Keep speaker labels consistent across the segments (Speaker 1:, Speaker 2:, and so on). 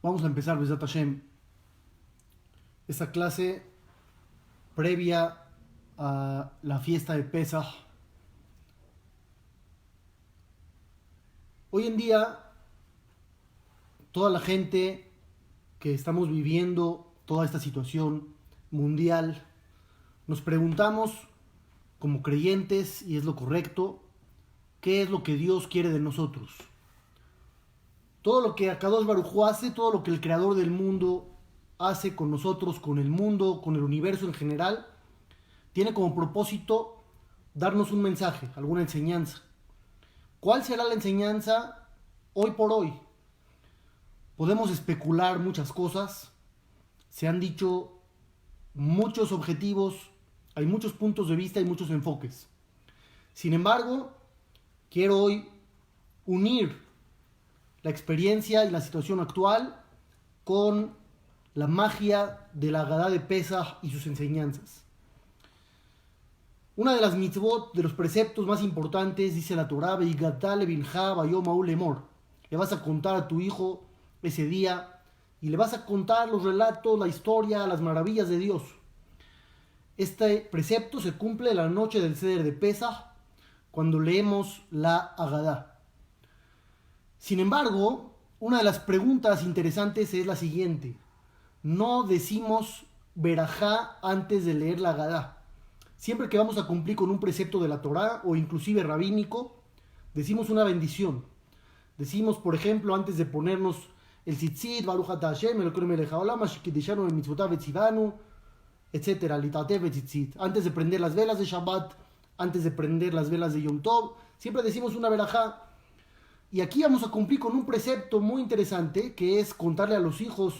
Speaker 1: Vamos a empezar, Besat Hashem, esta clase previa a la fiesta de Pesaj. Hoy en día, toda la gente que estamos viviendo toda esta situación mundial, nos preguntamos como creyentes, y es lo correcto, ¿qué es lo que Dios quiere de nosotros? Todo lo que Akadosh Baruj Hu hace, todo lo que el creador del mundo hace con nosotros, con el mundo, con el universo en general, tiene como propósito darnos un mensaje, alguna enseñanza. ¿Cuál será la enseñanza hoy por hoy? Podemos especular muchas cosas, se han dicho muchos objetivos, hay muchos puntos de vista y muchos enfoques. Sin embargo, quiero hoy unir la experiencia y la situación actual con la magia de la Agadá de Pesaj y sus enseñanzas. Una de las mitzvot, de los preceptos más importantes, dice la Torá: "Veigatale bilha bayom ha'u lemor". Le vas a contar a tu hijo ese día y le vas a contar los relatos, la historia, las maravillas de Dios. Este precepto se cumple la noche del Seder de Pesaj, cuando leemos la Agadá. Sin embargo, una de las preguntas interesantes es la siguiente: no decimos verajá antes de leer la Agadá. Siempre que vamos a cumplir con un precepto de la Torá o inclusive rabínico, decimos una bendición. Decimos, por ejemplo, antes de ponernos el tzitzit, Baruch ata Hashem, Elokeinu melech haolam, asher kiddushanu b'mitzvotav v'tzivanu, etc. Litateh v'tzitzit. Antes de prender las velas de Shabbat, antes de prender las velas de Yom Tov, siempre decimos una verajá. Y aquí vamos a cumplir con un precepto muy interesante, que es contarle a los hijos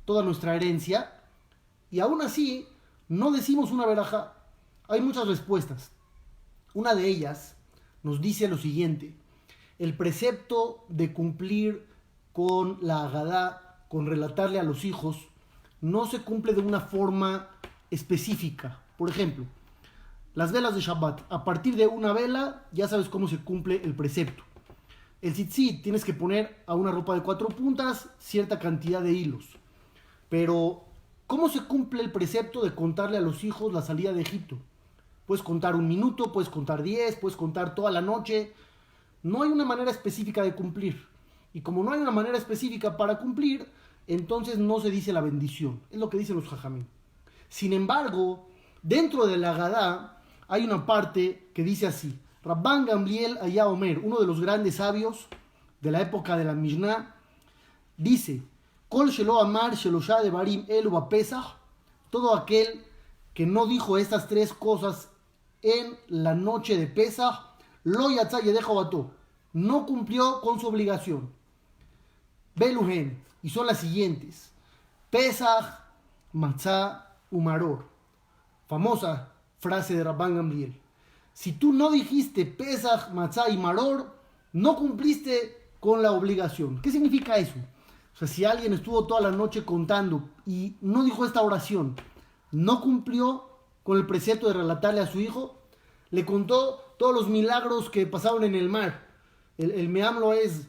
Speaker 1: toda nuestra herencia, y aún así no decimos una verajá. Hay muchas respuestas. Una de ellas nos dice lo siguiente: el precepto de cumplir con la Agadá, con relatarle a los hijos, no se cumple de una forma específica. Por ejemplo, las velas de Shabbat, a partir de una vela ya sabes cómo se cumple el precepto. El tzitzit, tienes que poner a una ropa de 4 puntas cierta cantidad de hilos. Pero, ¿cómo se cumple el precepto de contarle a los hijos la salida de Egipto? Puedes contar 1 minuto, puedes contar 10, puedes contar toda la noche. No hay una manera específica de cumplir. Y como no hay una manera específica para cumplir, entonces no se dice la bendición. Es lo que dicen los jajamim. Sin embargo, dentro de la Agadá hay una parte que dice así: Rabban Gamliel Aya Omer, uno de los grandes sabios de la época de la Mishnah, dice: Kol shelo amar shelosha devarim elu bapesach, todo aquel que no dijo estas 3 cosas en la noche de Pesaj, lo yatza yedeja bato, no cumplió con su obligación. Beluhen, y son las siguientes: Pesaj, matzah, umaror. Famosa frase de Rabban Gamliel. Si tú no dijiste Pesaj, matzah y maror, no cumpliste con la obligación. ¿Qué significa eso? O sea, si alguien estuvo toda la noche contando y no dijo esta oración, no cumplió con el precepto de relatarle a su hijo, le contó todos los milagros que pasaron en el mar. El Meamlo es,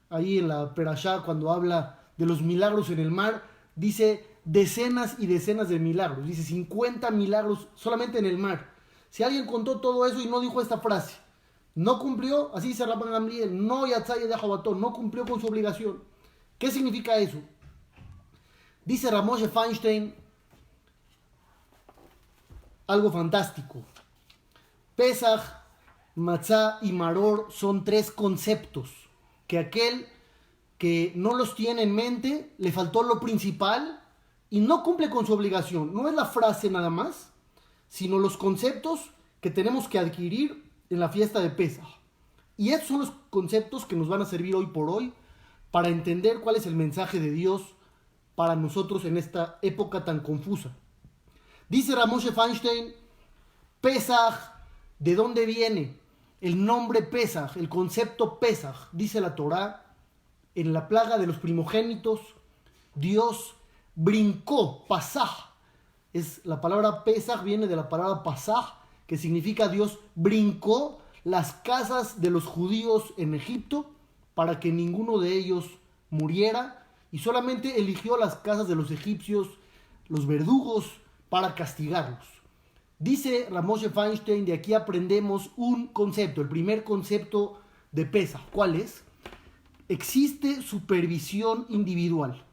Speaker 1: ahí en la Perashá, cuando habla de los milagros en el mar, dice decenas y decenas de milagros. Dice 50 milagros solamente en el mar. Si alguien contó todo eso y no dijo esta frase, no cumplió, así dice Rabban Gamliel, no yatzai de Jabatón, no cumplió con su obligación. ¿Qué significa eso? Dice Ramoshe Feinstein algo fantástico. Pesaj, matzah y maror son 3 conceptos que aquel que no los tiene en mente le faltó lo principal y no cumple con su obligación. No es la frase nada más, sino los conceptos que tenemos que adquirir en la fiesta de Pesaj. Y esos son los conceptos que nos van a servir hoy por hoy para entender cuál es el mensaje de Dios para nosotros en esta época tan confusa. Dice Ramoshe Feinstein, Pesaj, ¿de dónde viene? El nombre Pesaj, el concepto Pesaj, dice la Torá, en la plaga de los primogénitos, Dios brincó, Pasaj. La palabra Pesaj viene de la palabra Pasaj, que significa Dios brincó las casas de los judíos en Egipto para que ninguno de ellos muriera y solamente eligió las casas de los egipcios, los verdugos, para castigarlos. Dice Ramoshe Feinstein, de aquí aprendemos un concepto, el primer concepto de Pesaj. ¿Cuál es? Existe supervisión individual.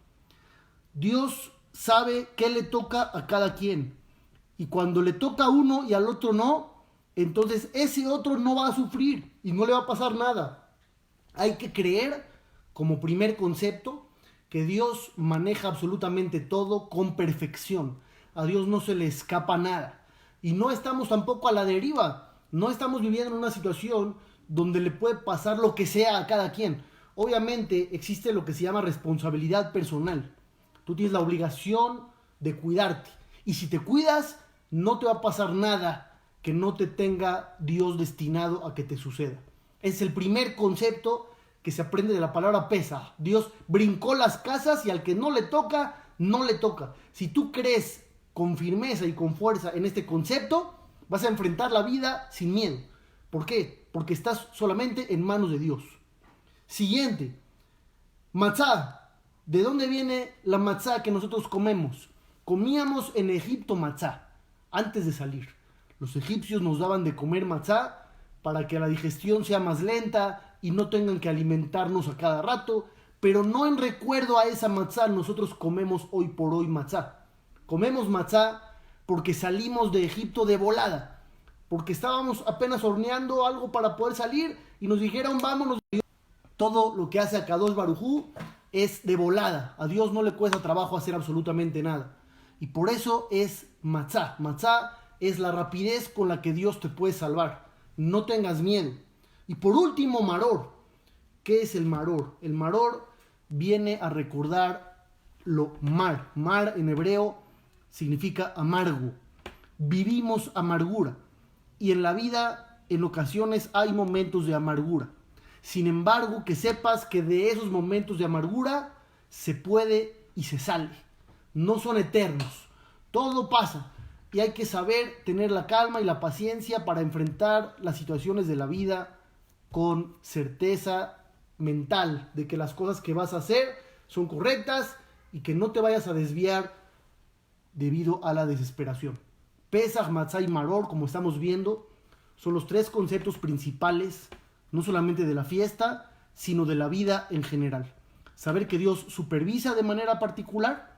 Speaker 1: Dios sabe qué le toca a cada quien. Y cuando le toca a uno y al otro no, entonces ese otro no va a sufrir y no le va a pasar nada. Hay que creer, como primer concepto, que Dios maneja absolutamente todo con perfección. A Dios no se le escapa nada. Y no estamos tampoco a la deriva. No estamos viviendo en una situación donde le puede pasar lo que sea a cada quien. Obviamente existe lo que se llama responsabilidad personal. Tú tienes la obligación de cuidarte. Y si te cuidas, no te va a pasar nada que no te tenga Dios destinado a que te suceda. Es el primer concepto que se aprende de la palabra Pesaj. Dios brincó las casas y al que no le toca, no le toca. Si tú crees con firmeza y con fuerza en este concepto, vas a enfrentar la vida sin miedo. ¿Por qué? Porque estás solamente en manos de Dios. Siguiente, matzá. ¿De dónde viene la matzá que nosotros comemos? Comíamos en Egipto matzá antes de salir. Los egipcios nos daban de comer matzá para que la digestión sea más lenta y no tengan que alimentarnos a cada rato, pero no en recuerdo a esa matzá nosotros comemos hoy por hoy matzá. Comemos matzá porque salimos de Egipto de volada, porque estábamos apenas horneando algo para poder salir y nos dijeron vámonos. Todo lo que hace Akadosh Baruj Hu es de volada. A Dios no le cuesta trabajo hacer absolutamente nada. Y por eso es matzá. Matzá es la rapidez con la que Dios te puede salvar. No tengas miedo. Y por último, maror. ¿Qué es el maror? El maror viene a recordar lo mar. Mar en hebreo significa amargo. Vivimos amargura. Y en la vida, en ocasiones, hay momentos de amargura. Sin embargo, que sepas que de esos momentos de amargura se puede y se sale. No son eternos. Todo pasa. Y hay que saber tener la calma y la paciencia para enfrentar las situaciones de la vida con certeza mental de que las cosas que vas a hacer son correctas y que no te vayas a desviar debido a la desesperación. Pesaj, matzá y maror, como estamos viendo, son los tres conceptos principales, no solamente de la fiesta, sino de la vida en general. Saber que Dios supervisa de manera particular,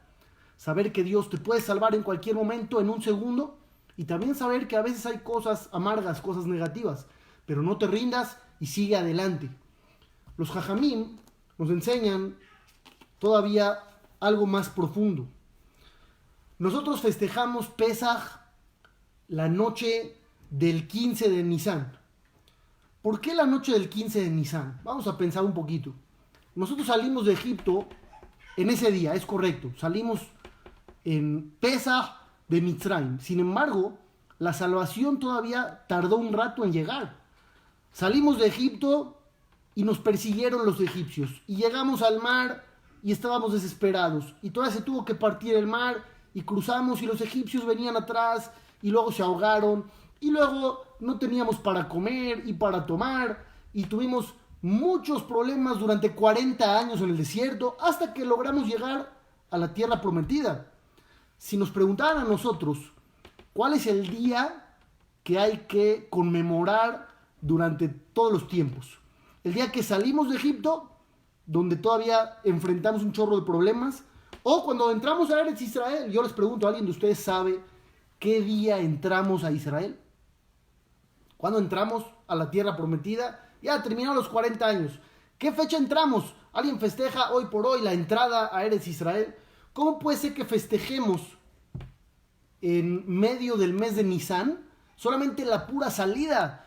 Speaker 1: saber que Dios te puede salvar en cualquier momento, en un segundo, y también saber que a veces hay cosas amargas, cosas negativas, pero no te rindas y sigue adelante. Los jajamim nos enseñan todavía algo más profundo. Nosotros festejamos Pesaj la noche del 15 de Nisan. ¿Por qué la noche del 15 de Nisan? Vamos a pensar un poquito. Nosotros salimos de Egipto en ese día, es correcto. Salimos en Pesaj de Mitzrayim. Sin embargo, la salvación todavía tardó un rato en llegar. Salimos de Egipto y nos persiguieron los egipcios. Y llegamos al mar y estábamos desesperados. Y todavía se tuvo que partir el mar y cruzamos y los egipcios venían atrás y luego se ahogaron. Y luego no teníamos para comer y para tomar y tuvimos muchos problemas durante 40 años en el desierto hasta que logramos llegar a la tierra prometida. Si nos preguntaran a nosotros cuál es el día que hay que conmemorar durante todos los tiempos, el día que salimos de Egipto, donde todavía enfrentamos un chorro de problemas, o cuando entramos a Eretz Israel, yo les pregunto, ¿alguien de ustedes sabe qué día entramos a Israel? ¿Cuándo entramos a la tierra prometida? Ya terminaron los 40 años. ¿Qué fecha entramos? ¿Alguien festeja hoy por hoy la entrada a Eretz Israel? ¿Cómo puede ser que festejemos en medio del mes de Nisan? Solamente la pura salida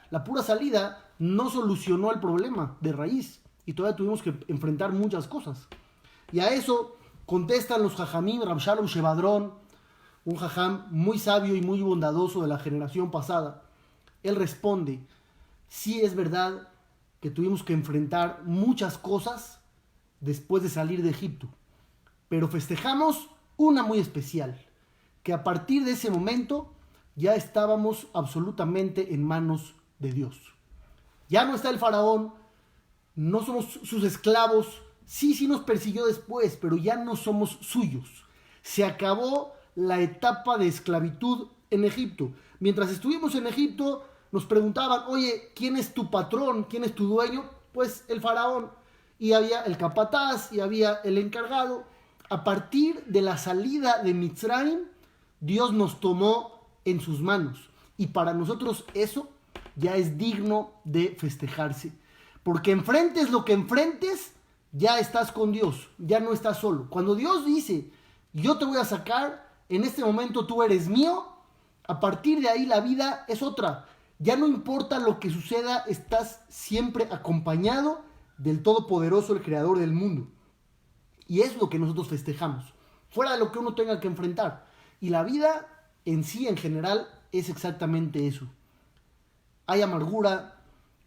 Speaker 1: no solucionó el problema de raíz. Y todavía tuvimos que enfrentar muchas cosas. Y a eso Contestan los jajamim, Rab Shalom Shevadrón, un jajam muy sabio y muy bondadoso de la generación pasada. Él responde, sí es verdad que tuvimos que enfrentar muchas cosas después de salir de Egipto, pero festejamos una muy especial, que a partir de ese momento ya estábamos absolutamente en manos de Dios. Ya no está el faraón, no somos sus esclavos, sí nos persiguió después, pero ya no somos suyos. Se acabó la etapa de esclavitud en Egipto. Mientras estuvimos en Egipto, nos preguntaban, oye, ¿quién es tu patrón? ¿Quién es tu dueño? Pues el faraón. Y había el capataz y había el encargado. A partir de la salida de Mitzrayim, Dios nos tomó en sus manos. Y para nosotros eso ya es digno de festejarse. Porque enfrentes lo que enfrentes, ya estás con Dios, ya no estás solo. Cuando Dios dice, yo te voy a sacar, en este momento tú eres mío, a partir de ahí la vida es otra. Ya no importa lo que suceda, estás siempre acompañado del Todopoderoso, el Creador del mundo. Y es lo que nosotros festejamos, fuera de lo que uno tenga que enfrentar. Y la vida en sí, en general, es exactamente eso. Hay amargura,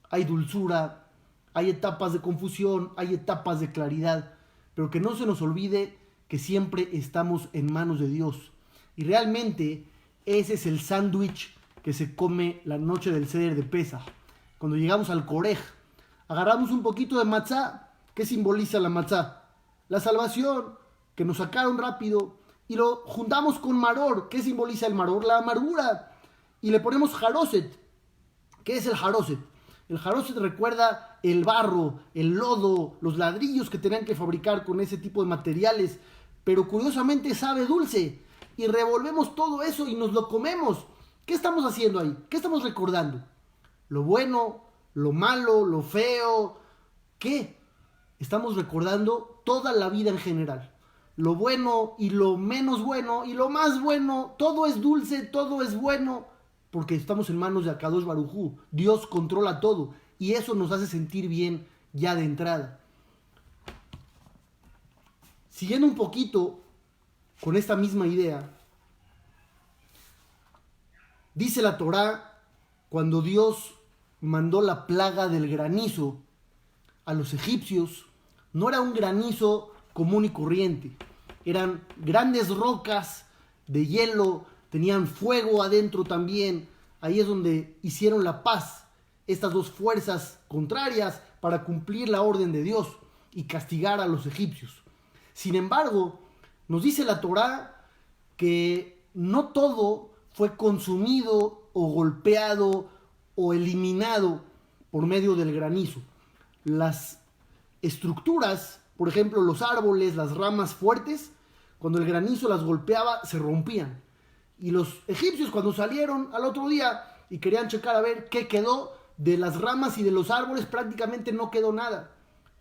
Speaker 1: hay dulzura, hay etapas de confusión, hay etapas de claridad, pero que no se nos olvide que siempre estamos en manos de Dios. Y realmente ese es el sándwich que se come la noche del Seder de Pesaj. Cuando llegamos al Korej, agarramos un poquito de matzá. ¿Qué simboliza la matzá? La salvación, que nos sacaron rápido, y lo juntamos con maror. ¿Qué simboliza el maror? La amargura. Y le ponemos jaroset. ¿Qué es el jaroset? El jaroset recuerda el barro, el lodo, los ladrillos que tenían que fabricar con ese tipo de materiales, pero curiosamente sabe dulce. Y revolvemos todo eso y nos lo comemos. ¿Qué estamos haciendo ahí? ¿Qué estamos recordando? ¿Lo bueno? ¿Lo malo? ¿Lo feo? ¿Qué? Estamos recordando toda la vida en general. Lo bueno y lo menos bueno y lo más bueno. Todo es dulce, todo es bueno. Porque estamos en manos de Akadosh Baruj Hu. Dios controla todo. Y eso nos hace sentir bien ya de entrada. Siguiendo un poquito con esta misma idea, dice la Torá, cuando Dios mandó la plaga del granizo a los egipcios, no era un granizo común y corriente. Eran grandes rocas de hielo, tenían fuego adentro también. Ahí es donde hicieron la paz estas dos fuerzas contrarias para cumplir la orden de Dios y castigar a los egipcios. Sin embargo, nos dice la Torá que no todo fue consumido o golpeado o eliminado por medio del granizo. Las estructuras, por ejemplo, los árboles, las ramas fuertes, cuando el granizo las golpeaba, se rompían. Y los egipcios, cuando salieron al otro día y querían checar a ver qué quedó de las ramas y de los árboles, prácticamente no quedó nada.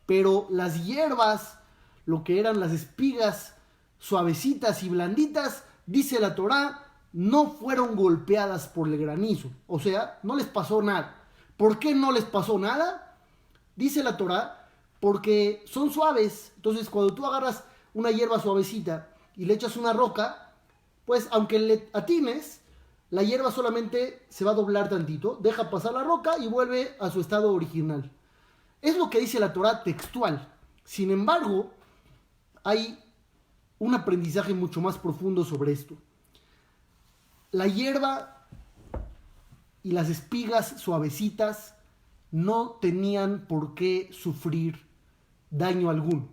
Speaker 1: Pero las hierbas, lo que eran las espigas suavecitas y blanditas, dice la Torá, no fueron golpeadas por el granizo. O sea, no les pasó nada. ¿Por qué no les pasó nada? Dice la Torá, porque son suaves. Entonces, cuando tú agarras una hierba suavecita y le echas una roca, pues aunque le atines, la hierba solamente se va a doblar tantito, deja pasar la roca y vuelve a su estado original. Es lo que dice la Torá textual. Sin embargo, hay un aprendizaje mucho más profundo sobre esto. La hierba y las espigas suavecitas no tenían por qué sufrir daño alguno.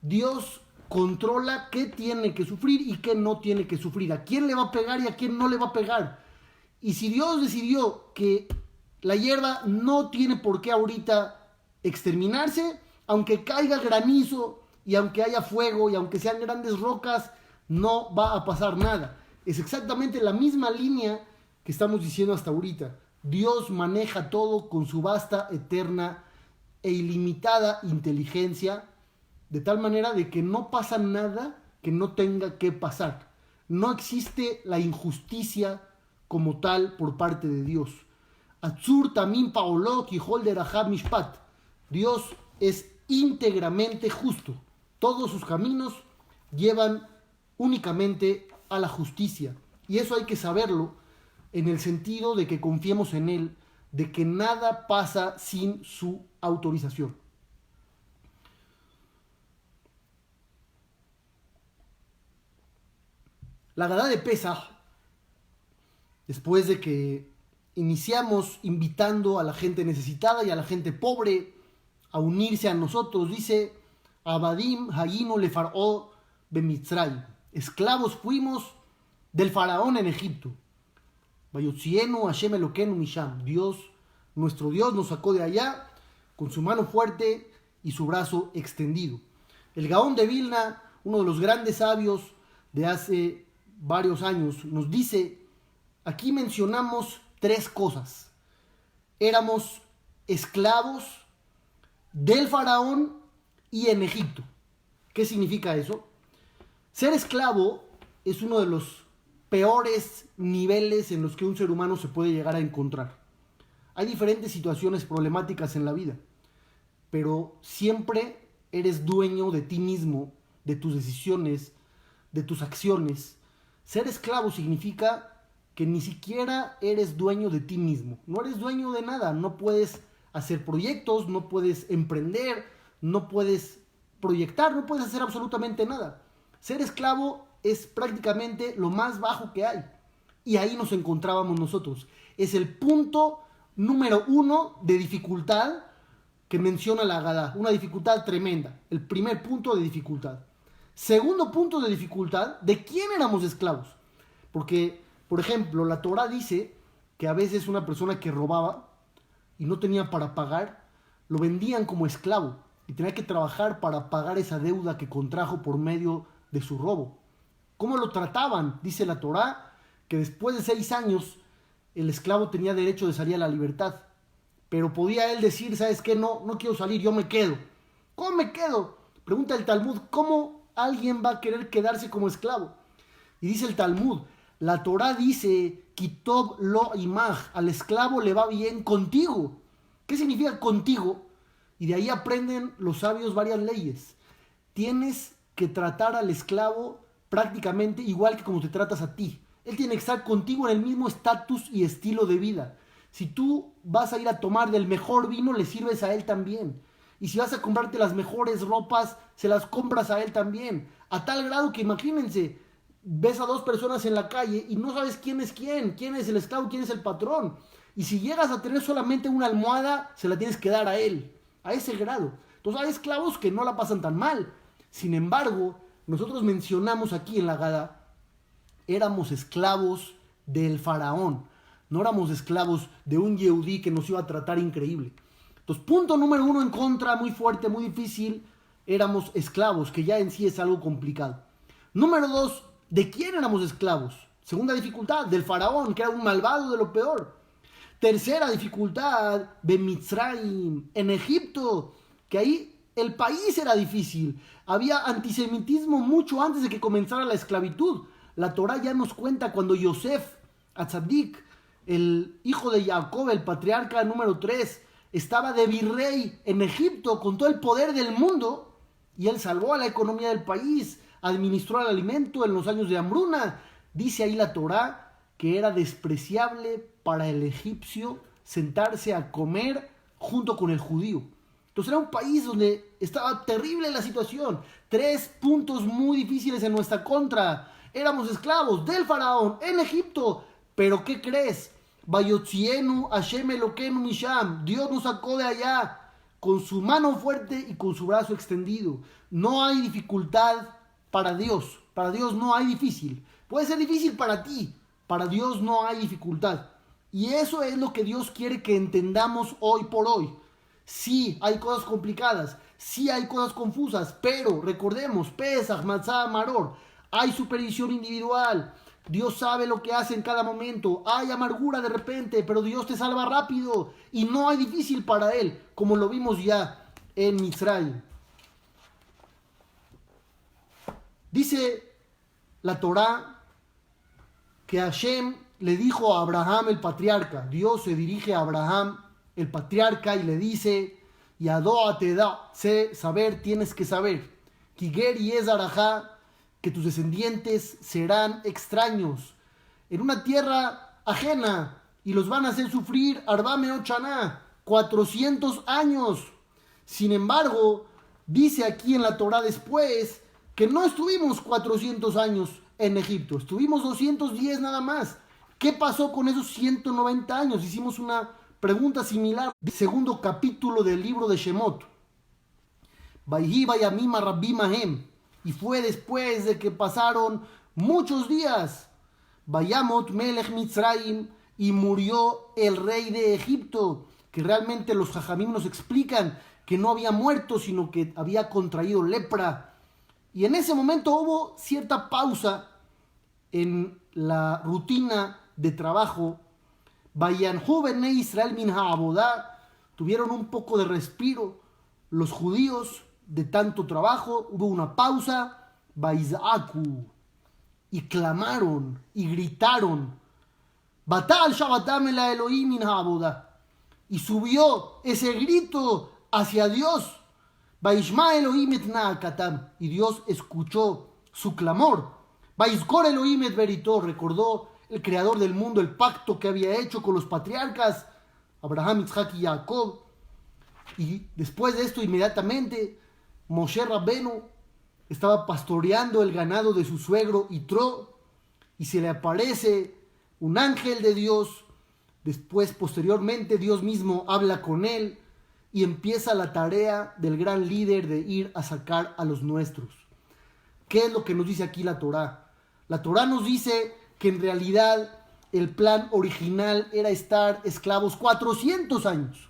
Speaker 1: Dios controla qué tiene que sufrir y qué no tiene que sufrir, a quién le va a pegar y a quién no le va a pegar. Y si Dios decidió que la hierba no tiene por qué ahorita exterminarse, aunque caiga granizo y aunque haya fuego y aunque sean grandes rocas, no va a pasar nada. Es exactamente la misma línea que estamos diciendo hasta ahorita. Dios maneja todo con su vasta, eterna e ilimitada inteligencia, de tal manera de que no pasa nada que no tenga que pasar. No existe la injusticia como tal por parte de Dios. Atzur tamim paolo kijol derahab mishpat. Dios es íntegramente justo. Todos sus caminos llevan únicamente a la justicia. Y eso hay que saberlo en el sentido de que confiemos en Él, de que nada pasa sin su autorización. La Agadá de Pesaj, después de que iniciamos invitando a la gente necesitada y a la gente pobre a unirse a nosotros, dice: Abadim Hayino le Faraó Bemitzray. Esclavos fuimos del faraón en Egipto. Vayotzienu Hashem Elokeinu Misham. Dios, nuestro Dios, nos sacó de allá con su mano fuerte y su brazo extendido. El Gaón de Vilna, uno de los grandes sabios de hace varios años, nos dice: aquí mencionamos 3 cosas. Éramos esclavos del faraón y en Egipto. ¿Qué significa eso? Ser esclavo es uno de los peores niveles en los que un ser humano se puede llegar a encontrar. Hay diferentes situaciones problemáticas en la vida, pero siempre eres dueño de ti mismo, de tus decisiones, de tus acciones. Ser esclavo significa que ni siquiera eres dueño de ti mismo. No eres dueño de nada. No puedes hacer proyectos, no puedes emprender, no puedes proyectar, no puedes hacer absolutamente nada. Ser esclavo es prácticamente lo más bajo que hay. Y ahí nos encontrábamos nosotros. Es el punto número 1 de dificultad que menciona la Agadá. Una dificultad tremenda. El primer punto de dificultad. Segundo punto de dificultad, ¿de quién éramos esclavos? Porque, por ejemplo, la Torá dice que a veces una persona que robaba y no tenía para pagar, lo vendían como esclavo y tenía que trabajar para pagar esa deuda que contrajo por medio de su robo. ¿Cómo lo trataban? Dice la Torá que después de 6 años el esclavo tenía derecho de salir a la libertad. Pero podía él decir: ¿sabes qué? No quiero salir, yo me quedo. ¿Cómo me quedo? Pregunta el Talmud: ¿cómo alguien va a querer quedarse como esclavo? Y dice el Talmud, la Torá dice: Kitob lo imaj, al esclavo le va bien contigo. ¿Qué significa contigo? Y de ahí aprenden los sabios varias leyes. Tienes que tratar al esclavo prácticamente igual que como te tratas a ti. Él tiene que estar contigo en el mismo estatus y estilo de vida. Si tú vas a ir a tomar del mejor vino, le sirves a él también. Y si vas a comprarte las mejores ropas, se las compras a él también. A tal grado que imagínense, ves a 2 personas en la calle y no sabes quién es el esclavo, quién es el patrón. Y si llegas a tener solamente una almohada, se la tienes que dar a él. A ese grado. Entonces hay esclavos que no la pasan tan mal. Sin embargo, nosotros mencionamos aquí en la Agadá, éramos esclavos del faraón. No éramos esclavos de un yehudí que nos iba a tratar increíble. Entonces, punto número 1 en contra, muy fuerte, muy difícil. Éramos esclavos, que ya en sí es algo complicado. Número 2, ¿de quién éramos esclavos? Segunda dificultad, del faraón, que era un malvado de lo peor. Tercera dificultad, de Mitzrayim, en Egipto, que ahí el país era difícil. Había antisemitismo mucho antes de que comenzara la esclavitud. La Torá ya nos cuenta cuando Yosef Atzadik, el hijo de Jacob, el patriarca número 3, estaba de virrey en Egipto con todo el poder del mundo, y él salvó a la economía del país, administró el alimento en los años de hambruna. Dice ahí la Torá que era despreciable para el egipcio sentarse a comer junto con el judío. Entonces era un país donde estaba terrible la situación. 3 puntos muy difíciles en nuestra contra. Éramos esclavos del faraón en Egipto. Pero ¿qué crees? Vayotzienu Hashem Elokeinu Misham. Dios nos sacó de allá con su mano fuerte y con su brazo extendido. No hay dificultad para Dios. Para Dios no hay difícil. Puede ser difícil para ti. Para Dios no hay dificultad. Y eso es lo que Dios quiere que entendamos hoy por hoy. Sí, hay cosas complicadas. Sí, hay cosas confusas. Pero recordemos, Pesaj, Matzah, Maror. Hay supervisión individual. Dios sabe lo que hace en cada momento. Hay amargura de repente, pero Dios te salva rápido. Y no hay difícil para Él, como lo vimos ya en Mitzrayim. Dice la Torá que Hashem le dijo a Abraham el patriarca. Dios se dirige a Abraham el patriarca y le dice: Yadoa te da, sé saber, tienes que saber. Kiger y es arajá, que tus descendientes serán extraños en una tierra ajena y los van a hacer sufrir Arbame Ochaná, 400 años. Sin embargo, dice aquí en la Torá después que no estuvimos 400 años en Egipto, estuvimos 210 nada más. ¿Qué pasó con esos 190 años? Hicimos una pregunta similar. Segundo capítulo del libro de Shemot. Vayhi vayamim rabbi mahem. Y fue después de que pasaron muchos días. Vayamot melech Mitzrayim. Y murió el rey de Egipto. Que realmente los jajamim nos explican que no había muerto, sino que había contraído lepra. Y en ese momento hubo cierta pausa en la rutina de trabajo. Vayanhu bnei Israel min ha'avodah, tuvieron un poco de respiro los judíos de tanto trabajo, hubo una pausa. Vaizaku, y clamaron y gritaron, Batal Shabbatam el Elohim min ha'avodah, y subió ese grito hacia Dios. Vaishma Elohim et na'akatam, y Dios escuchó su clamor. Vaizkor Elohim et verito, recordó el creador del mundo el pacto que había hecho con los patriarcas Abraham, Isaac y Jacob. Y después de esto, inmediatamente Moshe Rabbenu estaba pastoreando el ganado de su suegro Yitro y se le aparece un ángel de Dios. Después, posteriormente, Dios mismo habla con él y empieza la tarea del gran líder de ir a sacar a los nuestros. ¿Qué es lo que nos dice aquí la Torá? La Torá nos dice que en realidad el plan original era estar esclavos 400 años.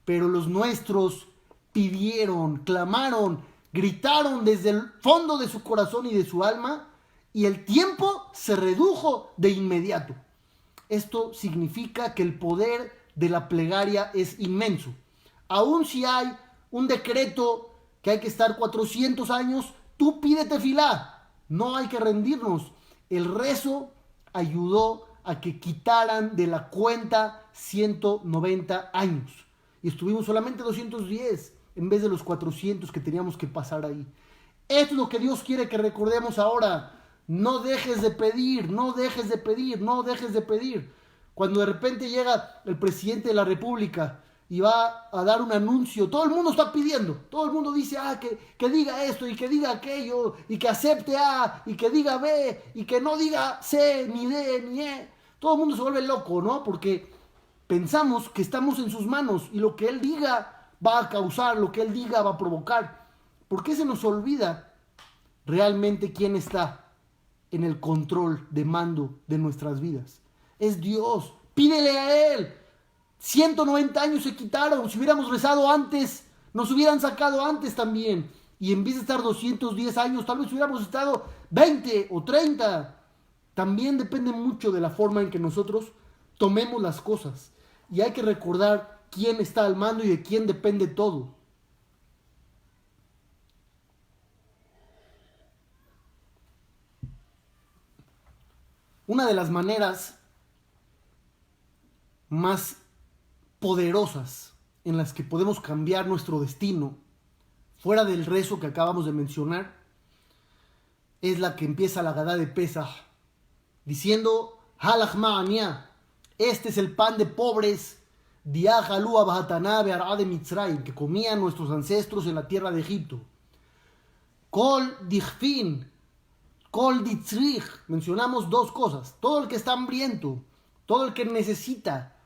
Speaker 1: Pero los nuestros pidieron, clamaron, gritaron desde el fondo de su corazón y de su alma, y el tiempo se redujo de inmediato. Esto significa que el poder de la plegaria es inmenso. Aun si hay un decreto que hay que estar 400 años, tú pide tefilá. No hay que rendirnos. El rezo ayudó a que quitaran de la cuenta 190 años. Y estuvimos solamente 210 en vez de los 400 que teníamos que pasar ahí. Esto es lo que Dios quiere que recordemos ahora. No dejes de pedir, no dejes de pedir, no dejes de pedir. Cuando de repente llega el presidente de la República y va a dar un anuncio, todo el mundo está pidiendo, todo el mundo dice que diga esto y que diga aquello, y que acepte A, y que diga B, y que no diga C, ni D, ni E. Todo el mundo se vuelve loco, ¿no? Porque pensamos que estamos en sus manos y lo que él diga va a causar, lo que él diga va a provocar. ¿Por qué se nos olvida realmente quién está en el control de mando de nuestras vidas? Es Dios. Pídele a Él. 190 años se quitaron. Si hubiéramos rezado antes, nos hubieran sacado antes también. Y en vez de estar 210 años, tal vez hubiéramos estado 20 o 30. También depende mucho de la forma en que nosotros tomemos las cosas. Y hay que recordar quién está al mando y de quién depende todo. Una de las maneras más poderosas en las que podemos cambiar nuestro destino, fuera del rezo que acabamos de mencionar, es la que empieza la Agadá de Pesaj, diciendo, Halach ma'ania, este es el pan de pobres, Diah halú abahatana be'ará de Mitzrayim, que comían nuestros ancestros en la tierra de Egipto. Kol dichfin, Kol ditzrich, mencionamos dos cosas: todo el que está hambriento, todo el que necesita,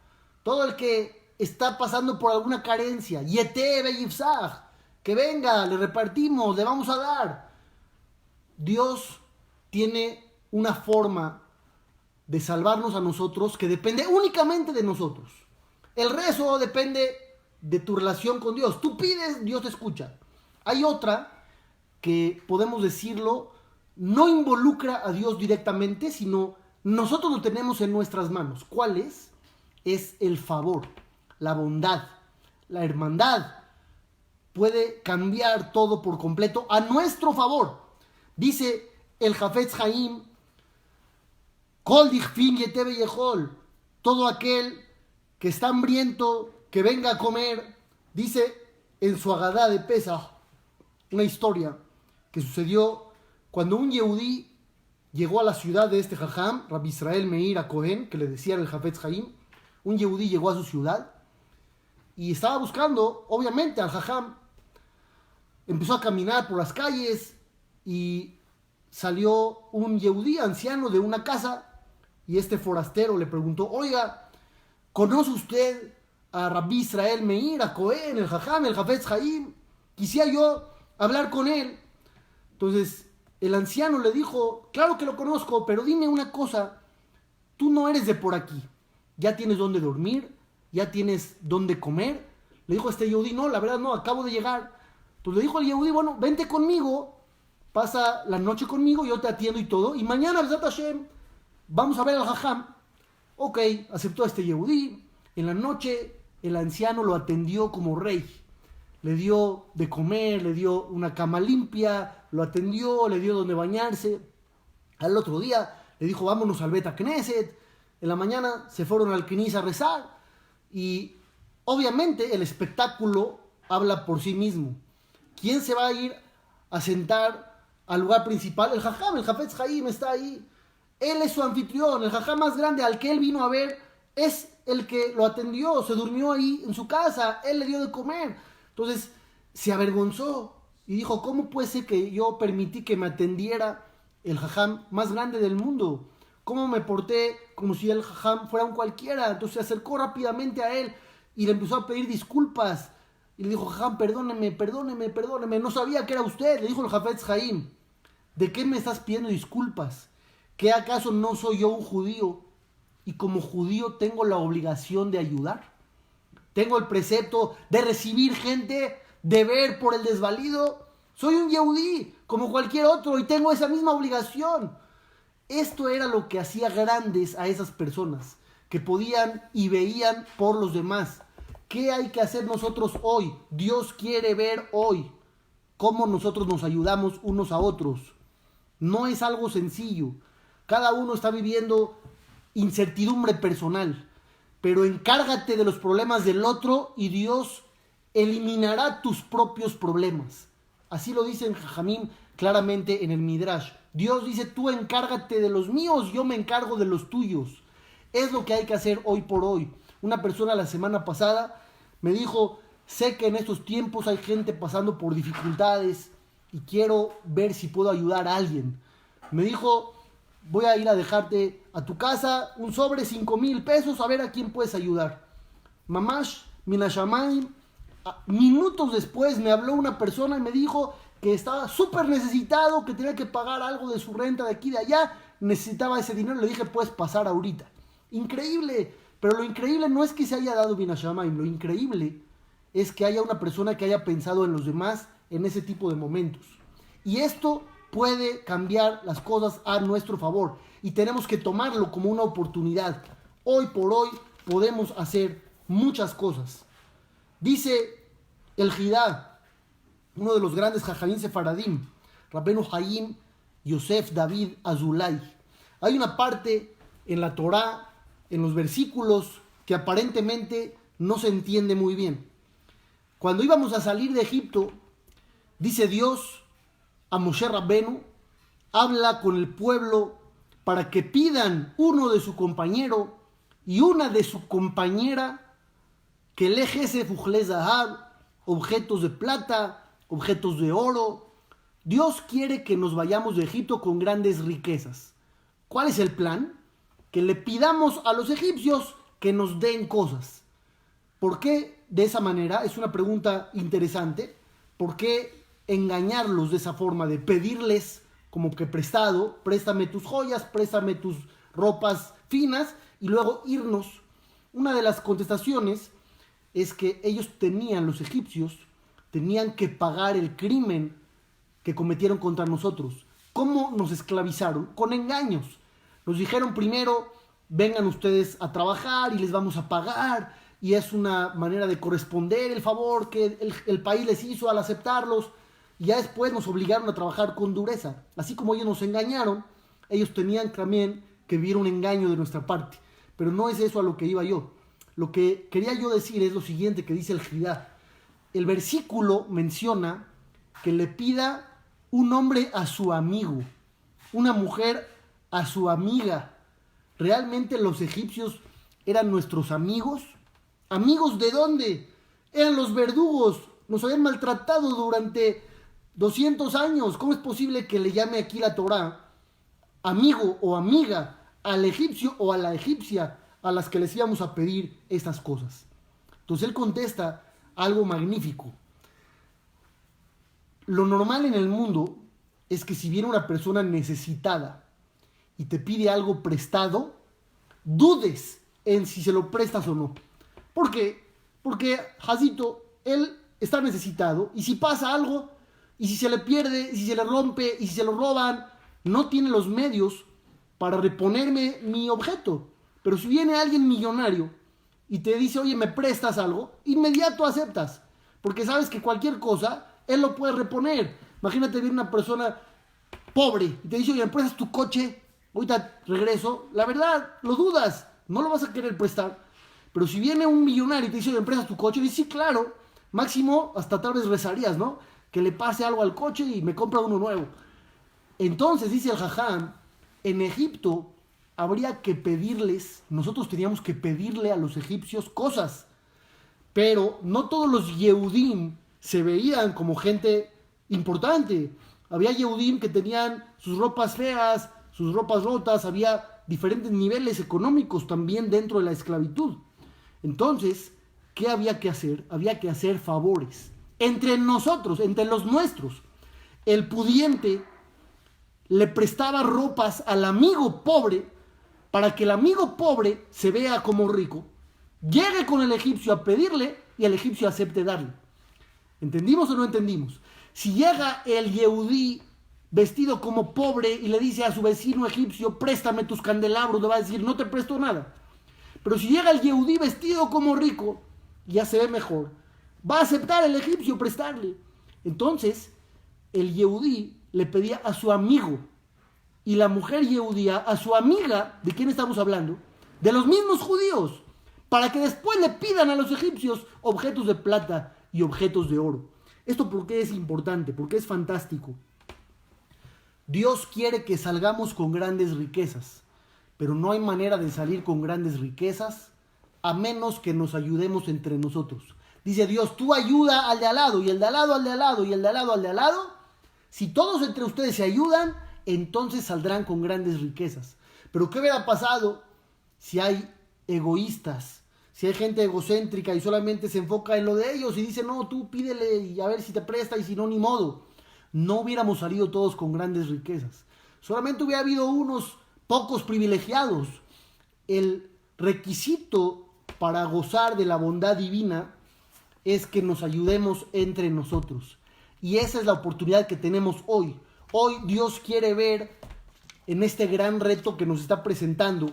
Speaker 1: todo el que está pasando por alguna carencia, Yete beyifsach, que venga, le repartimos, le vamos a dar. Dios tiene una forma de salvarnos a nosotros que depende únicamente de nosotros. El rezo depende de tu relación con Dios. Tú pides, Dios te escucha. Hay otra que podemos decirlo, no involucra a Dios directamente, sino nosotros lo tenemos en nuestras manos. ¿Cuál es? Es el favor, la bondad, la hermandad. Puede cambiar todo por completo a nuestro favor. Dice el Hafetz Haim, Kol dichfin yete beyechol, todo aquel que está hambriento, que venga a comer. Dice en su Agadá de Pesaj, una historia que sucedió Cuando un Yehudí llegó a la ciudad de este Jajam, Rabbi Israel Meir a Cohen, que le decían el Hafetz Haim, un Yehudí llegó a su ciudad y estaba buscando, obviamente, al Jajam. Empezó a caminar por las calles y salió un Yehudí anciano de una casa y este forastero le preguntó: oiga, ¿conoce usted a Rabbi Israel Meir, a Cohen, el Jajam, el Hafetz Haim? Quisiera yo hablar con él. Entonces el anciano le dijo: claro que lo conozco, pero dime una cosa, tú no eres de por aquí, ya tienes dónde dormir, ya tienes dónde comer. Le dijo este Yehudí: no, la verdad no, acabo de llegar. Entonces le dijo al Yehudí: bueno, vente conmigo, pasa la noche conmigo, yo te atiendo y todo, y mañana, B'ezrat Hashem, vamos a ver al Jajam. Ok, aceptó a este Yehudí. En la noche el anciano lo atendió como rey. Le dio de comer, le dio una cama limpia, lo atendió, le dio donde bañarse. Al otro día le dijo: vámonos al Bet Knesset. En la mañana se fueron al Knis a rezar. Y obviamente el espectáculo habla por sí mismo. ¿Quién se va a ir a sentar al lugar principal? El Jajam, el Hafetz Haim está ahí. Él es su anfitrión, el Jajam más grande al que él vino a ver es el que lo atendió, se durmió ahí en su casa, él le dio de comer. Entonces se avergonzó y dijo: ¿cómo puede ser que yo permití que me atendiera el Jajam más grande del mundo? ¿Cómo me porté como si el Jajam fuera un cualquiera? Entonces se acercó rápidamente a él y le empezó a pedir disculpas. Y le dijo: Jajam, perdóneme, no sabía que era usted. Le dijo el Hafetz Haim: ¿de qué me estás pidiendo disculpas? ¿Qué acaso no soy yo un judío? Y como judío tengo la obligación de ayudar. Tengo el precepto de recibir gente, de ver por el desvalido. Soy un Yehudí, como cualquier otro, y tengo esa misma obligación. Esto era lo que hacía grandes a esas personas, que podían y veían por los demás. ¿Qué hay que hacer nosotros hoy? Dios quiere ver hoy cómo nosotros nos ayudamos unos a otros. No es algo sencillo. Cada uno está viviendo incertidumbre personal, pero encárgate de los problemas del otro y Dios eliminará tus propios problemas. Así lo dice en Jajamim claramente en el Midrash. Dios dice: tú encárgate de los míos, yo me encargo de los tuyos. Es lo que hay que hacer hoy por hoy. Una persona la semana pasada me dijo: sé que en estos tiempos hay gente pasando por dificultades y quiero ver si puedo ayudar a alguien. Me dijo: voy a ir a dejarte a tu casa un sobre 5,000 pesos, a ver a quién puedes ayudar. Mamash Minashamayim. Minutos después me habló una persona y me dijo que estaba súper necesitado, que tenía que pagar algo de su renta de aquí y de allá, necesitaba ese dinero. Le dije: puedes pasar ahorita. Increíble, pero lo increíble no es que se haya dado Minashamayim, lo increíble es que haya una persona que haya pensado en los demás en ese tipo de momentos. Y esto puede cambiar las cosas a nuestro favor y tenemos que tomarlo como una oportunidad. Hoy por hoy podemos hacer muchas cosas. Dice el Jidá, uno de los grandes Jajamim Sefaradim, Rabbeinu Haim Yosef David Azulay. Hay una parte en la Torá, en los versículos, que aparentemente no se entiende muy bien. Cuando íbamos a salir de Egipto, dice Dios a Moshe Rabbenu: habla con el pueblo para que pidan uno de su compañero y una de su compañera que lejese fujle zahab, objetos de plata, objetos de oro. Dios quiere que nos vayamos de Egipto con grandes riquezas. ¿Cuál es el plan? Que le pidamos a los egipcios que nos den cosas. ¿Por qué de esa manera? Es una pregunta interesante. ¿Por qué engañarlos de esa forma, de pedirles como que prestado: préstame tus joyas, préstame tus ropas finas, y luego irnos? Una de las contestaciones es que ellos los egipcios tenían que pagar el crimen que cometieron contra nosotros. ¿Cómo nos esclavizaron? Con engaños. Nos dijeron primero: vengan ustedes a trabajar y les vamos a pagar, y es una manera de corresponder el favor que el país les hizo al aceptarlos. Y ya después nos obligaron a trabajar con dureza. Así como ellos nos engañaron, ellos tenían también que vivir un engaño de nuestra parte. Pero no es eso a lo que iba yo. Lo que quería yo decir es lo siguiente que dice el Jidá. El versículo menciona que le pida un hombre a su amigo, una mujer a su amiga. ¿Realmente los egipcios eran nuestros amigos? ¿Amigos de dónde? Eran los verdugos, nos habían maltratado durante 200 años. ¿Cómo es posible que le llame aquí la Torá amigo o amiga al egipcio o a la egipcia a las que les íbamos a pedir estas cosas? Entonces él contesta algo magnífico. Lo normal en el mundo es que si viene una persona necesitada y te pide algo prestado, dudes en si se lo prestas o no. ¿Por qué? Porque Jacito, él está necesitado, y si pasa algo, y si se le pierde, y si se le rompe, y si se lo roban, no tiene los medios para reponerme mi objeto. Pero si viene alguien millonario y te dice, oye, ¿me prestas algo? Inmediato aceptas, porque sabes que cualquier cosa, él lo puede reponer. Imagínate ver una persona pobre y te dice, oye, ¿me prestas tu coche? Ahorita regreso. La verdad, lo dudas, no lo vas a querer prestar. Pero si viene un millonario y te dice, oye, ¿me prestas tu coche? Y dices, sí, claro. Máximo, hasta tal vez rezarías, ¿no? Que le pase algo al coche y me compra uno nuevo. Entonces, dice el Jajam, en Egipto habría que pedirles, nosotros teníamos que pedirle a los egipcios cosas. Pero no todos los Yehudim se veían como gente importante. Había Yehudim que tenían sus ropas feas, sus ropas rotas, había diferentes niveles económicos también dentro de la esclavitud. Entonces, ¿qué había que hacer? Había que hacer favores entre nosotros, entre los nuestros. El pudiente le prestaba ropas al amigo pobre para que el amigo pobre se vea como rico, llegue con el egipcio a pedirle y el egipcio acepte darle. ¿Entendimos o no entendimos? Si llega el Yehudí vestido como pobre y le dice a su vecino egipcio, préstame tus candelabros, le va a decir, no te presto nada. Pero si llega el Yehudí vestido como rico, ya se ve mejor, va a aceptar el egipcio prestarle. Entonces, el Yehudí le pedía a su amigo y la mujer yehudía a su amiga. ¿De quién estamos hablando? De los mismos judíos, para que después le pidan a los egipcios objetos de plata y objetos de oro. ¿Esto por qué es importante? Porque es fantástico. Dios quiere que salgamos con grandes riquezas, pero no hay manera de salir con grandes riquezas a menos que nos ayudemos entre nosotros. Dice Dios, tú ayuda al de al lado, y el de al lado, al de al lado, y el de al lado, al de al lado. Si todos entre ustedes se ayudan, entonces saldrán con grandes riquezas. Pero ¿qué hubiera pasado si hay egoístas? Si hay gente egocéntrica y solamente se enfoca en lo de ellos y dice, no, tú pídele y a ver si te presta, y si no, ni modo. No hubiéramos salido todos con grandes riquezas. Solamente hubiera habido unos pocos privilegiados. El requisito para gozar de la bondad divina es que nos ayudemos entre nosotros. Y esa es la oportunidad que tenemos hoy. Hoy Dios quiere ver, en este gran reto que nos está presentando,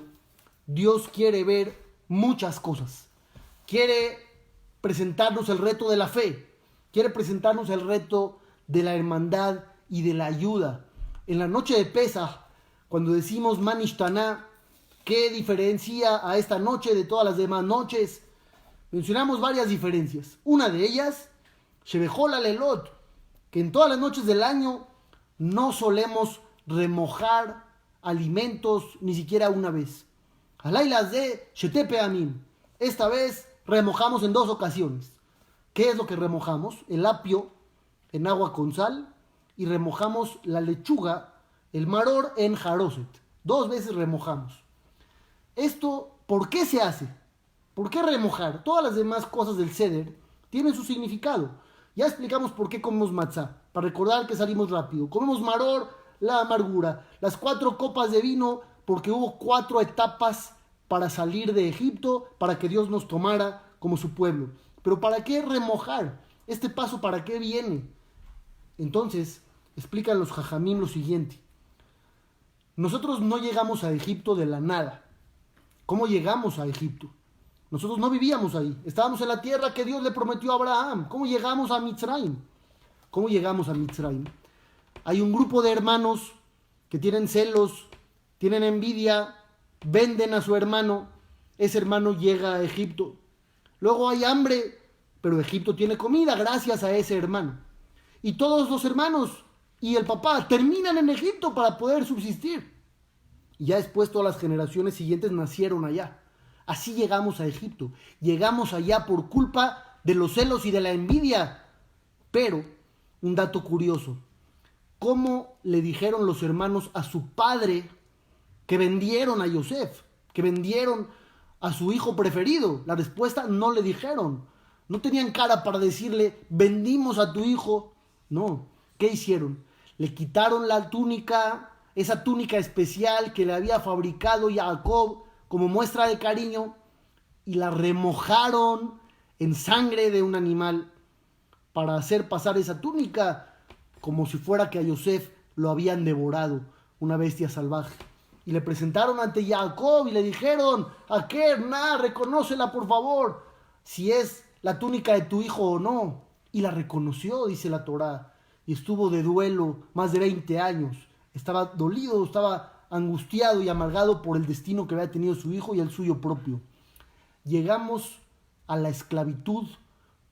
Speaker 1: Dios quiere ver muchas cosas. Quiere presentarnos el reto de la fe. Quiere presentarnos el reto de la hermandad y de la ayuda. En la noche de Pesaj, cuando decimos Manishtaná, ¿qué diferencia a esta noche de todas las demás noches? Mencionamos varias diferencias. Una de ellas, Shebejol Alelot, que en todas las noches del año no solemos remojar alimentos ni siquiera una vez. Alaylas de Shetepe Amin. Esta vez remojamos en 2 ocasiones. ¿Qué es lo que remojamos? El apio en agua con sal, y remojamos la lechuga, el maror, en jaroset. 2 veces remojamos. Esto, ¿por qué se hace? ¿Por qué remojar? Todas las demás cosas del seder tienen su significado. Ya explicamos por qué comemos matzá, para recordar que salimos rápido. Comemos maror, la amargura. Las 4 copas de vino, porque hubo 4 etapas para salir de Egipto, para que Dios nos tomara como su pueblo. Pero ¿para qué remojar? Este paso, ¿para qué viene? Entonces, explican los jajamim lo siguiente. Nosotros no llegamos a Egipto de la nada. ¿Cómo llegamos a Egipto? Nosotros no vivíamos ahí. Estábamos en la tierra que Dios le prometió a Abraham. ¿Cómo llegamos a Mitzrayim? ¿Cómo llegamos a Mitzrayim? Hay un grupo de hermanos que tienen celos, tienen envidia, venden a su hermano. Ese hermano llega a Egipto. Luego hay hambre, pero Egipto tiene comida gracias a ese hermano. Y todos los hermanos y el papá terminan en Egipto para poder subsistir. Y ya después todas las generaciones siguientes nacieron allá. Así llegamos a Egipto. Llegamos allá por culpa de los celos y de la envidia. Pero, un dato curioso, ¿cómo le dijeron los hermanos a su padre que vendieron a Yosef? Que vendieron a su hijo preferido. La respuesta: no le dijeron. No tenían cara para decirle, vendimos a tu hijo. No. ¿Qué hicieron? Le quitaron la túnica, esa túnica especial que le había fabricado Jacob como muestra de cariño, y la remojaron en sangre de un animal para hacer pasar esa túnica como si fuera que a Yosef lo habían devorado, una bestia salvaje. Y le presentaron ante Jacob y le dijeron: Akerna, reconócela por favor, si es la túnica de tu hijo o no. Y la reconoció, dice la Torá, y estuvo de duelo más de 20 años. Estaba dolido, estaba angustiado y amargado por el destino que había tenido su hijo y el suyo propio. Llegamos a la esclavitud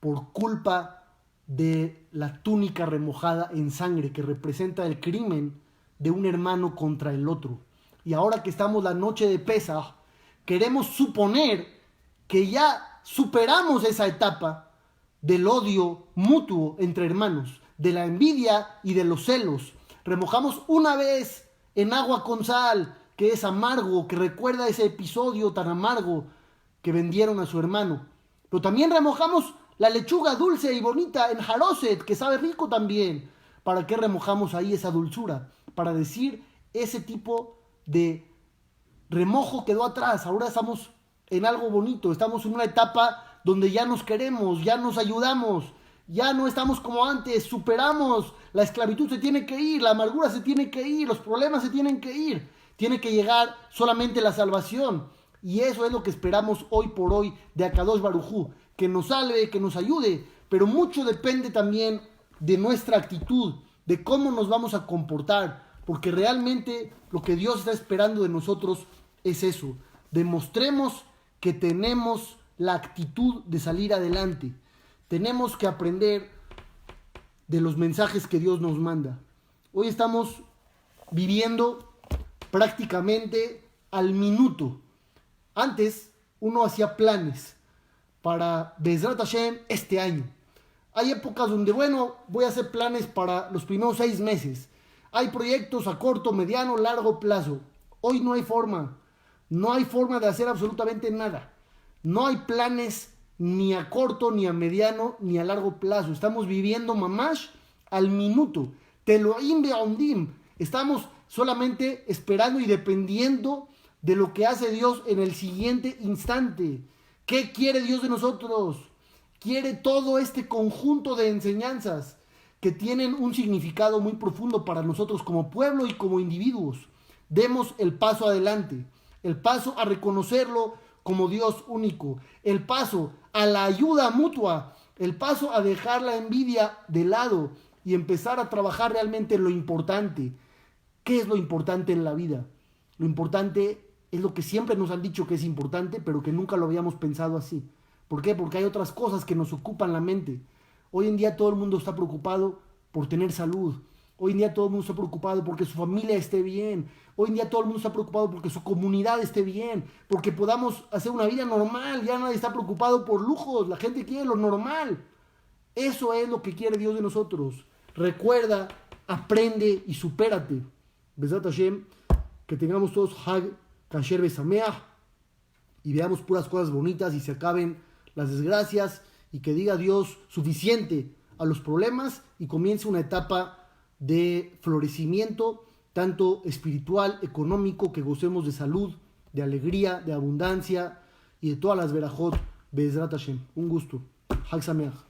Speaker 1: por culpa de la túnica remojada en sangre, que representa el crimen de un hermano contra el otro. Y ahora que estamos la noche de Pesaj, queremos suponer que ya superamos esa etapa del odio mutuo entre hermanos, de la envidia y de los celos. Remojamos una vez en agua con sal, que es amargo, que recuerda ese episodio tan amargo que vendieron a su hermano. Pero también remojamos la lechuga dulce y bonita en jaroset, que sabe rico también. ¿Para qué remojamos ahí esa dulzura? Para decir, ese tipo de remojo quedó atrás. Ahora estamos en algo bonito, estamos en una etapa donde ya nos queremos, ya nos ayudamos, ya no estamos como antes, superamos, la esclavitud se tiene que ir, la amargura se tiene que ir, los problemas se tienen que ir, tiene que llegar solamente la salvación. Y eso es lo que esperamos hoy por hoy de Akadosh Baruj Hu, que nos salve, que nos ayude, pero mucho depende también de nuestra actitud, de cómo nos vamos a comportar, porque realmente lo que Dios está esperando de nosotros es eso, demostremos que tenemos la actitud de salir adelante. Tenemos que aprender de los mensajes que Dios nos manda. Hoy estamos viviendo prácticamente al minuto. Antes uno hacía planes para Bezrat Hashem este año. Hay épocas donde, bueno, voy a hacer planes para los primeros 6 meses. Hay proyectos a corto, mediano, largo plazo. Hoy no hay forma. No hay forma de hacer absolutamente nada. No hay planes ni a corto, ni a mediano, ni a largo plazo. Estamos viviendo mamash al minuto. Teloim be'ondim. Estamos solamente esperando y dependiendo de lo que hace Dios en el siguiente instante. ¿Qué quiere Dios de nosotros? Quiere todo este conjunto de enseñanzas que tienen un significado muy profundo para nosotros como pueblo y como individuos. Demos el paso adelante, el paso a reconocerlo como Dios único, el paso a la ayuda mutua, el paso a dejar la envidia de lado y empezar a trabajar realmente en lo importante. ¿Qué es lo importante en la vida? Lo importante es lo que siempre nos han dicho que es importante, pero que nunca lo habíamos pensado así. ¿Por qué? Porque hay otras cosas que nos ocupan la mente. Hoy en día todo el mundo está preocupado por tener salud. Hoy en día todo el mundo está preocupado porque su familia esté bien. Hoy en día todo el mundo está preocupado porque su comunidad esté bien, porque podamos hacer una vida normal. Ya nadie está preocupado por lujos. La gente quiere lo normal. Eso es lo que quiere Dios de nosotros. Recuerda, aprende y supérate. Bezrat Hashem, que tengamos todos Hag Kasher Besameach y veamos puras cosas bonitas y se acaben las desgracias, y que diga Dios suficiente a los problemas y comience una etapa de florecimiento, tanto espiritual, económico, que gocemos de salud, de alegría, de abundancia y de todas las verajot. Bezrat Hashem. Un gusto. Hag Sameach.